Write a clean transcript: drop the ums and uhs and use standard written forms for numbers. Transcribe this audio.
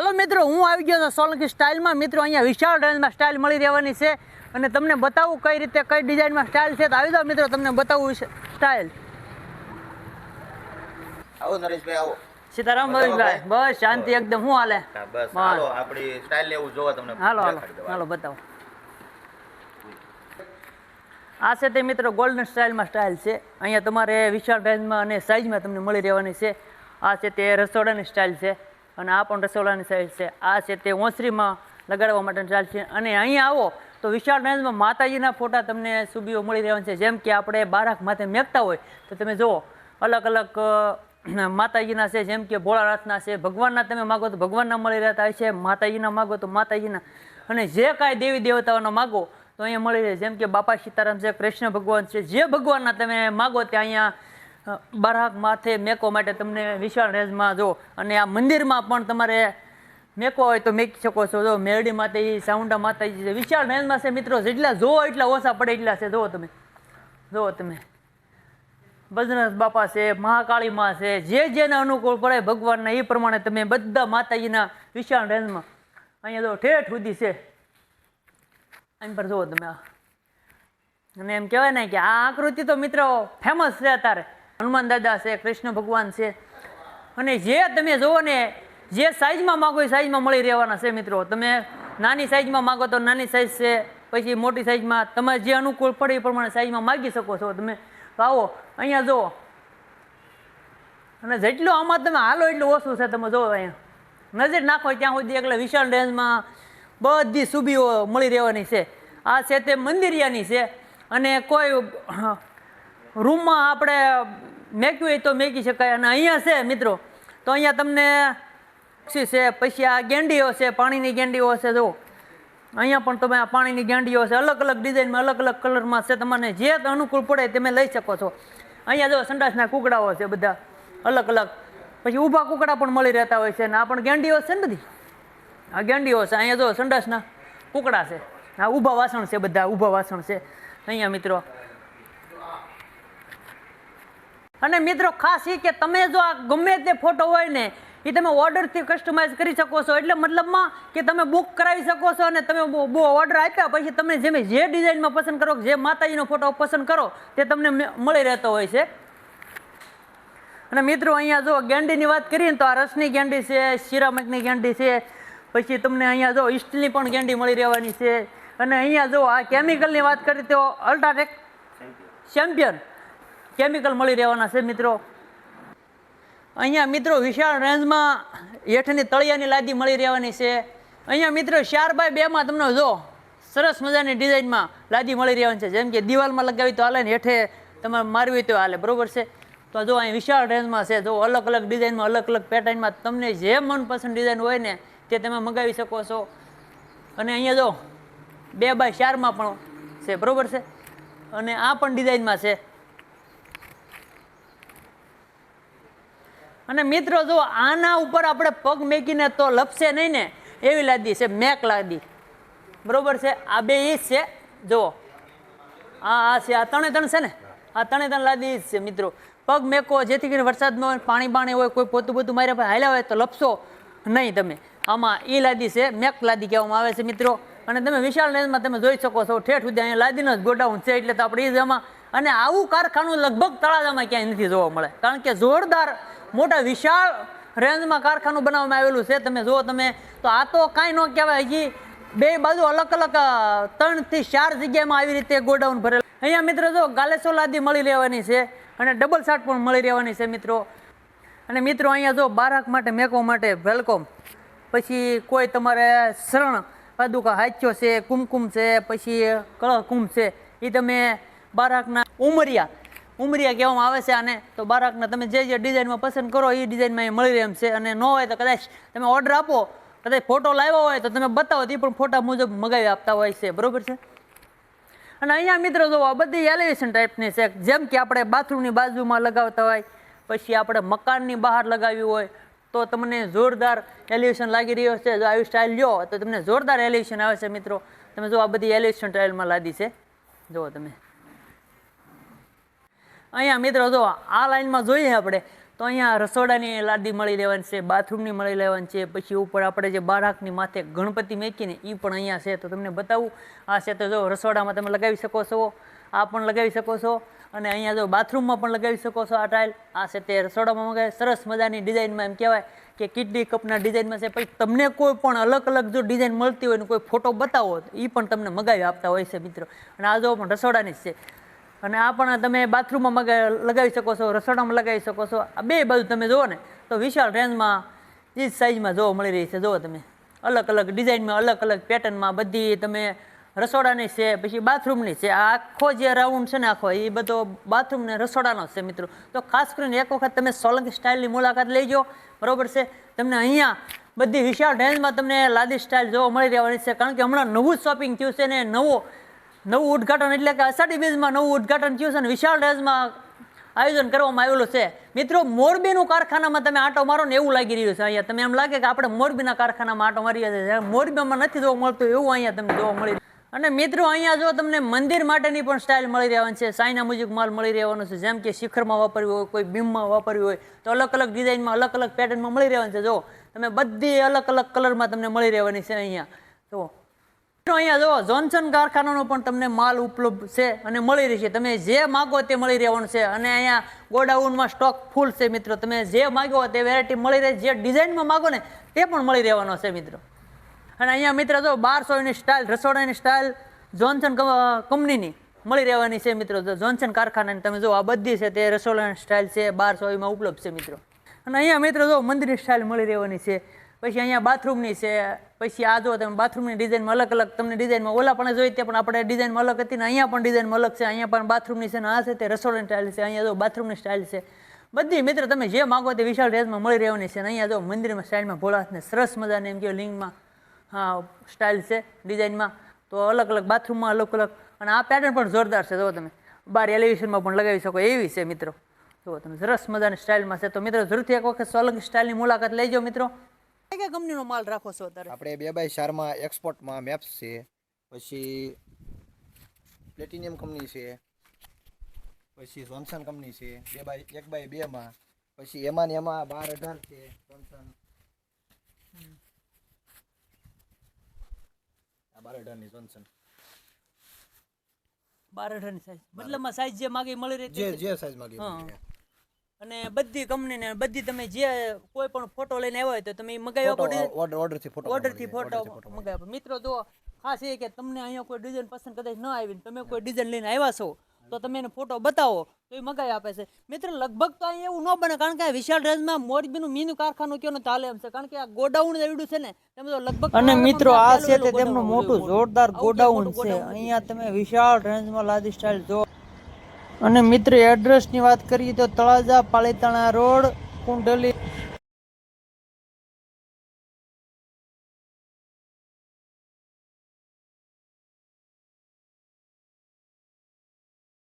હાલો મિત્રો, હું આવી ગયો છું સોલંકી સ્ટાઇલમાં. મિત્રો અહીંયા વિશાળ રેન્જમાં સ્ટાઇલ મળી રહેવાની છે અને તમને બતાવું કઈ રીતે કઈ ડિઝાઇનમાં સ્ટાઇલ છે. તો આવી જાઓ મિત્રો, તમને બતાવું સ્ટાઇલ. આવો નરેશભાઈ, આવો. સીતારામ ભાઈ, બસ શાંતિ એકદમ. હું હાલે? બસ હાલો, આપણી સ્ટાઇલ ને એવું જોવા તમને. હાલો હાલો હાલો બતાવો. આ છે તે મિત્રો ગોલ્ડન સ્ટાઇલમાં સ્ટાઇલ છે. અહીંયા તમારે વિશાળ રેન્જમાં અને સાઇઝમાં તમને મળી રહેવાની છે. આ છે તે રસોડાની સ્ટાઇલ છે અને આ પણ રસોડાની સ્ટાઇલ છે. આ છે તે ઓસરીમાં લગાડવા માટેની સ્ટાઇલ છે. અને અહીંયા આવો તો વિશાળ રેન્જમાં માતાજીના ફોટા તમને સુબીઓ મળી રહેવાના છે. જેમ કે આપણે બારાક માથે મેકતા હોય તો તમે જુઓ અલગ અલગ માતાજીના છે. જેમ કે ભોળાનાથના છે, ભગવાનના તમે માગો તો ભગવાનના મળી રહેતા હોય છે, માતાજીના માગો તો માતાજીના, અને જે કાંઈ દેવી દેવતાઓના માગો તો અહીંયા મળી રહે. જેમ કે બાપા સીતારામ છે, કૃષ્ણ ભગવાન છે, જે ભગવાનના તમે માગો તે અહીંયા બારાક માથે મેકો માટે તમને વિશાળ રેન્જમાં જો. અને આ મંદિરમાં પણ તમારે મેકો હોય તો મેકી શકો છો. જો મેરડી માતાજી, સાઉન્ડા માતાજી છે, વિશાળ રેન્જમાં છે મિત્રો. જેટલા જોવો એટલા ઓછા પડે એટલા છે. જુઓ તમે બજરંગ બાપા છે, મહાકાળી માં છે, જે જેને અનુકૂળ પડે ભગવાનના એ પ્રમાણે તમે બધા માતાજીના વિશાળ રેન્જમાં અહીંયા જો ઠેઠ સુધી છે. એમ પર જુઓ તમે. અને એમ કહેવાય ને કે આ આકૃતિ તો મિત્રો ફેમસ છે અત્યારે. હનુમાન દાદા છે, કૃષ્ણ ભગવાન છે, અને જે તમે જુઓ ને જે સાઈઝમાં માગો એ સાઈઝમાં મળી રહેવાના છે મિત્રો. તમે નાની સાઈઝમાં માગો તો નાની સાઈઝ છે, પછી મોટી સાઈઝમાં તમે જે અનુકૂળ પડે એ પ્રમાણે સાઈઝમાં માગી શકો છો તમે. તો આવો અહીંયા જુઓ, અને જેટલું આમાં તમે હાલો એટલું ઓછું છે. તમે જુઓ અહીંયા નજર નાખો ત્યાં સુધી એટલે વિશાળ રેન્જમાં બધી સુબીઓ મળી રહેવાની છે. આ છે તે મંદિરિયાની છે, અને કોઈ રૂમમાં આપણે મેક્યું હોય તો મેકી શકાય. અને અહીંયા છે મિત્રો તો અહીંયા તમને છે, પછી આ ગેંડીઓ છે, પાણીની ગેંડીઓ છે. જો અહીંયા પણ તમે આ પાણીની ગેંડીઓ છે, અલગ અલગ ડિઝાઇનમાં અલગ અલગ કલરમાં છે. તમને જે અનુકૂળ પડે તમે લઈ શકો છો. અહીંયા જો સંડાસના કુકડાઓ છે બધા અલગ અલગ, પછી ઊભા કુકડા પણ મળી રહેતા હોય છે. અને આ પણ ગેંડીઓ છે ને બધી, આ ગેંડીઓ છે. અહીંયા જો સંડાસના કુકડા છે, આ ઊભા વાસણ છે, બધા ઊભા વાસણ છે અહીંયા મિત્રો. અને મિત્રો ખાસ એ કે તમે જો આ ગમે તે ફોટો હોય ને એ તમે ઓર્ડરથી કસ્ટમાઇઝ કરી શકો છો. એટલે મતલબમાં કે તમે બુક કરાવી શકો છો અને તમે ઓર્ડર આપ્યા પછી તમે જે ડિઝાઇનમાં પસંદ કરો, જે માતાજીનો ફોટો પસંદ કરો તે તમને મળી રહેતો હોય છે. અને મિત્રો અહીંયા જો ગેંડીની વાત કરીએ ને તો આ રસની ગેંડી છે, સિરામિકની ગેંડી છે, પછી તમને અહીંયા જો સ્ટીલની પણ ગેંડી મળી રહેવાની છે. અને અહીંયા જો આ કેમિકલની વાત કરીએ તો અલ્ટ્રાટેક ચેમ્પિયન કેમિકલ મળી રહેવાના છે મિત્રો. અહીંયા મિત્રો વિશાળ રેન્જમાં હેઠની તળિયાની લાદી મળી રહેવાની છે. અહીંયા મિત્રો 4x2માં તમને જો સરસ મજાની ડિઝાઇનમાં લાદી મળી રહેવાની છે. જેમ કે દિવાલમાં લગાવી તો હાલે ને હેઠે તમારે મારવી હોય તો હાલે, બરોબર છે. તો જો અહીં વિશાળ રેન્જમાં છે. જો અલગ અલગ ડિઝાઇનમાં અલગ અલગ પેટર્નમાં તમને જે મનપસંદ ડિઝાઇન હોય ને તે તમે મંગાવી શકો છો. અને અહીંયા જો 2x4માં પણ છે, બરોબર છે. અને આ પણ ડિઝાઇનમાં છે. અને મિત્રો જો આના ઉપર આપણે પગ મેકીને તો લપસે નહીં ને એવી લાદી છે, મેક લાદી, બરોબર છે. આ બે ઈ જ છે. જુઓ આ છે, આ ત્રણે છે ને, આ ત્રણે લાદી જ છે મિત્રો. પગ મેકો જેથી કરીને વરસાદમાં પાણી બાણી હોય, કોઈ પોતું પોતું માર્યા પછી હાલ્યા હોય તો લપસો નહીં તમે. આમાં એ લાદી છે, મેક લાદી કહેવામાં આવે છે મિત્રો. અને તમે વિશાળ રેન્જમાં તમે જોઈ શકો છો ઠેઠ સુધી અહીંયા લાદીનો જ ગોડાઉન છે. એટલે તો આપણે એ જ આમાં, અને આવું કારખાનું લગભગ તળાજામાં ક્યાંય નથી જોવા મળે, કારણ કે જોરદાર મોટા વિશાળ રેન્જમાં કારખાનું બનાવવામાં આવેલું છે. તમે જુઓ તમે તો આ તો કાંઈ ન કહેવાય. હજી બે બાજુ અલગ અલગ 3 થી 4 જગ્યામાં આવી રીતે ગોડાઉન ભરેલું. અહીંયા મિત્રો જો ગાલેસો લાદી મળી રહેવાની છે અને ડબલ શાર્ટ પણ મળી રહેવાની છે મિત્રો. અને મિત્રો અહીંયા જો બારાક માટે મેકવા માટે વેલકમ, પછી કોઈ તમારે શરણ પાદુકા હાચ્યો છે, કુમકુમ છે, પછી કળર કુંભ છે, એ તમે બારાકના ઉમરિયા કહેવામાં આવે છે આને. તો બારાકના તમે જે ડિઝાઇનમાં પસંદ કરો એ ડિઝાઇનમાં મળી રહે એમ છે. અને ન હોય તો કદાચ તમે ઓર્ડર આપો, કદાચ ફોટો લાવ્યો હોય તો તમે બતાવો તે પણ ફોટા મુજબ મગાવી આપતા હોય છે, બરોબર છે. અને અહીંયા મિત્રો જો આ બધી એલિવેશન ટાઈપની છે. જેમ કે આપણે બાથરૂમની બાજુમાં લગાવતા હોય, પછી આપણે મકાનની બહાર લગાવી હોય તો તમને જોરદાર એલિવેશન લાગી રહ્યો છે. જો આવી સ્ટાઇલ લ્યો તો તમને જોરદાર એલિવેશન આવે છે મિત્રો. તમે જો આ બધી એલિવેશન સ્ટાઇલમાં લાદી છે. જુઓ તમે અહીંયા મિત્રો જો આ લાઈનમાં જોઈએ આપણે તો અહીંયા રસોડાની લાદી મળી રહેવાની છે, બાથરૂમની મળી રહેવાની છે, પછી ઉપર આપણે જે બારાકની માથે ગણપતિ મેકીને એ પણ અહીંયા છે. તો તમને બતાવું, આ છે તો જો રસોડામાં તમે લગાવી શકો છો, આ પણ લગાવી શકો છો, અને અહીંયા જો બાથરૂમમાં પણ લગાવી શકો છો આ ટાઇલ. આ છે તે રસોડામાં મગાવે સરસ મજાની ડિઝાઇનમાં, એમ કહેવાય કે કિડની કપના ડિઝાઇનમાં છે. પછી તમને કોઈ પણ અલગ અલગ જો ડિઝાઇન મળતી હોય ને કોઈ ફોટો બતાવો તો એ પણ તમને મગાવી આપતા હોય છે મિત્રો. અને આ જો પણ રસોડાની જ છે, અને આ પણ તમે બાથરૂમમાં લગાવી શકો છો, રસોડામાં લગાવી શકો છો. આ બે બાજુ તમે જુઓ ને તો વિશાળ રેન્જમાં એ જ સાઇઝમાં જોવા મળી રહી છે. જુઓ તમે અલગ અલગ ડિઝાઇનમાં, અલગ અલગ પેટર્નમાં બધી તમે રસોડાની છે, પછી બાથરૂમની છે. આ આખો જે રાઉન્ડ છે ને આખો એ બધો બાથરૂમ ને રસોડાનો છે મિત્રો. તો ખાસ કરીને એક વખત તમે સોલંકી સ્ટાઇલની મુલાકાત લેજો, બરોબર છે. તમને અહીંયા બધી વિશાળ રેન્જમાં તમને લાદી સ્ટાઇલ જોવા મળી રહેવાની છે, કારણ કે હમણાં નવું જ શોપિંગ થયું છે ને નવું ઉદ્ઘાટન, એટલે કે અષાઢી બીજમાં નવું ઉદ્ઘાટન થયું છે અને વિશાળ રેન્જમાં આયોજન કરવામાં આવેલું છે મિત્રો. મોરબીનું કારખાનામાં તમે આંટો મારો ને એવું લાગી રહ્યું છે. અહીંયા તમે એમ લાગે કે આપણે મોરબીના કારખાનામાં આંટો મારી રહ્યા છે, મોરબીમાં નથી જોવા મળતું એવું અહીંયા તમને જોવા મળી. અને મિત્રો અહીંયા જો તમને મંદિર માટેની પણ સ્ટાઇલ મળી રહેવાની છે, ચાઇના મુજબ માલ મળી રહેવાનો છે, જેમ કે શિખરમાં વાપરવી હોય, કોઈ બીમમાં વાપરવી હોય તો અલગ અલગ ડિઝાઇનમાં, અલગ અલગ પેટર્નમાં મળી રહેવાની છે. જો તમે બધી અલગ અલગ કલરમાં તમને મળી રહેવાની છે અહીંયા. તો અહીંયા જો જોન્સન કારખાનાનો પણ તમને માલ ઉપલબ્ધ છે અને મળી રહેશે. તમે જે માગો તે મળી રહેવાનું છે, અને અહીંયા ગોડાઉનમાં સ્ટોક ફૂલ છે મિત્રો. તમે જે માગો તે વેરાયટી મળી રહે, જે ડિઝાઇનમાં માગો ને તે પણ મળી રહેવાનો છે મિત્રો. અને અહીંયા મિત્ર જો 1200ની સ્ટાઇલ, રસોડાની સ્ટાઇલ જોન્સન કંપનીની મળી રહેવાની છે મિત્રો. જોન્સન કારખાનાની તમે જો આ બધી છે તે રસોડાની સ્ટાઇલ છે, 1200માં ઉપલબ્ધ છે મિત્રો. અને અહીંયા મિત્રો જો મંદિરની સ્ટાઇલ મળી રહેવાની છે. પછી અહીંયા બાથરૂમની છે, પછી આ જો તમે બાથરૂમની ડિઝાઇનમાં અલગ અલગ તમને ડિઝાઇનમાં ઓલા પણ જોઈ તે પણ આપણે ડિઝાઇનમાં અલગ હતી ને અહીંયા પણ ડિઝાઇનમાં અલગ છે. અહીંયા પણ બાથરૂમની છે ને આ છે તે રસોડાની સ્ટાઇલ છે. અહીંયા જો બાથરૂમની સ્ટાઇલ છે. બધી મિત્ર તમે જે માગો તે વિશાળ રેન્જમાં મળી રહેવાની છે. અને અહીંયા જો મંદિરમાં સ્ટાઇલમાં ભોળાનાથને સરસ મજાને એમ કહો લિંગમાં હા સ્ટાઇલ છે ડિઝાઇનમાં. તો અલગ અલગ બાથરૂમમાં અલગ અલગ, અને આ પેટર્ન પણ જોરદાર છે. જો તમે બહાર એલિવેશનમાં પણ લગાવી શકો એવી છે મિત્રો. જો તમે સરસ મજાની સ્ટાઇલમાં છે. તો મિત્રો જરૂરથી એક વખત સોલંકી સ્ટાઇલની મુલાકાત લેજો મિત્રો. કઈ કંપનીનો માલ રાખો છો અત્યારે? આપણે 2x4માં એક્સપોર્ટમાં મેપ્સ છે, પછી પ્લેટિનિયમ કંપની છે, પછી જોન્સન કંપની છે 1x2માં, પછી એમાં 12-18 છે જોન્સન. આ 12-18ની જોન્સન 12-18ની સાઈઝ, મતલબમાં સાઈઝ જે માગે મળી રહે જે સાઈઝ માંગી. અને બધી કંપનીને બધી તમે જે કોઈ પણ ફોટો લઈને આવ્યા હોય તો તમે મગાવી આપો, ઓર્ડરથી ફોટો મગાવી આપો મિત્રો. તો ખાસ એ કે તમને અહીંયા કોઈ ડિઝાઇન પસંદ કદાચ ન આવી, તમે કોઈ ડિઝાઇન લઈને આવ્યા છો તો તમે એને ફોટો બતાવો તો એ મગાવી આપે છે મિત્રો. લગભગ તો અહીંયા એવું ન બને, કારણ કે વિશાળ રેન્જમાં મોરબીનું મીનું કારખાનું કયો ને ચાલે એમ છે, કારણ કે આ ગોડાઉન જેવડું છે ને તમે તો લગભગ. અને મિત્રો આ છે તે તેમનું મોટું જોરદાર ગોડાઉન છે. અહીંયા તમે વિશાળ રેન્જમાં લાદી સ્ટાઇલ જો. અને મિત્ર એડ્રેસની વાત કરીએ તો તળાજા પાલીતાણા રોડ, કુંડલી